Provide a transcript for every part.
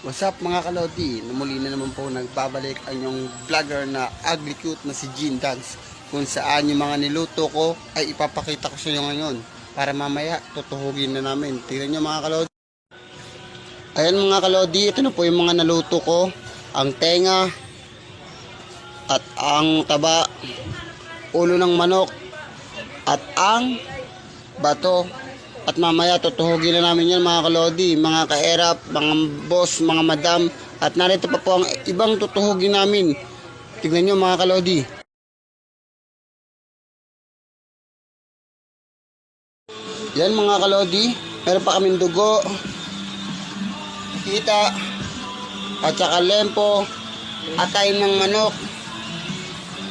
What's up mga kalodi? Muli na naman po nagbabalik ang yung vlogger na ugly cute na si Gene Dags, kung saan yung mga niluto ko ay ipapakita ko sa inyo ngayon para mamaya tutuhugin na namin. Tingnan nyo mga kalodi. Ayan mga kalodi, ito na po yung mga naluto ko. Ang tenga at ang taba, ulo ng manok at ang bato. At mamaya tutuhugin na namin yan mga kalodi, mga kaerap, mga boss, mga madam. At narito pa po ang ibang tutuhugin namin. Tignan nyo mga kalodi. Yan mga kalodi, meron pa kaming dugo, kita, at saka lempo, atay ng manok.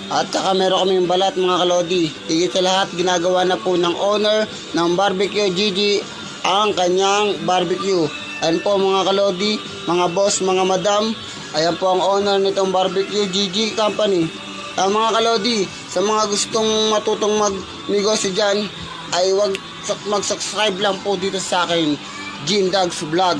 At saka meron kaming balat mga kalodi. Higit sa lahat, ginagawa na po ng owner ng Barbecue Gigi ang kanyang barbecue. Ayan po mga kalodi, mga boss, mga madam. Ayan po ang owner nitong Barbecue Gigi Company. Mga kalodi, sa mga gustong matutong magnegosyo dyan, ay wag mag-subscribe lang po dito sa akin, Gene Dags Vlog.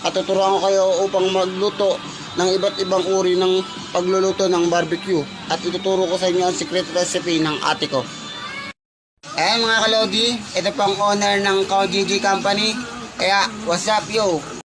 At tuturuan ko kayo upang magluto ng iba't ibang uri ng pagluluto ng barbecue. At ituturo ko sa inyo ang secret recipe ng ate ko. Ayan mga kalodi, ito pang owner ng Gigi Company. Kaya, what's up yo?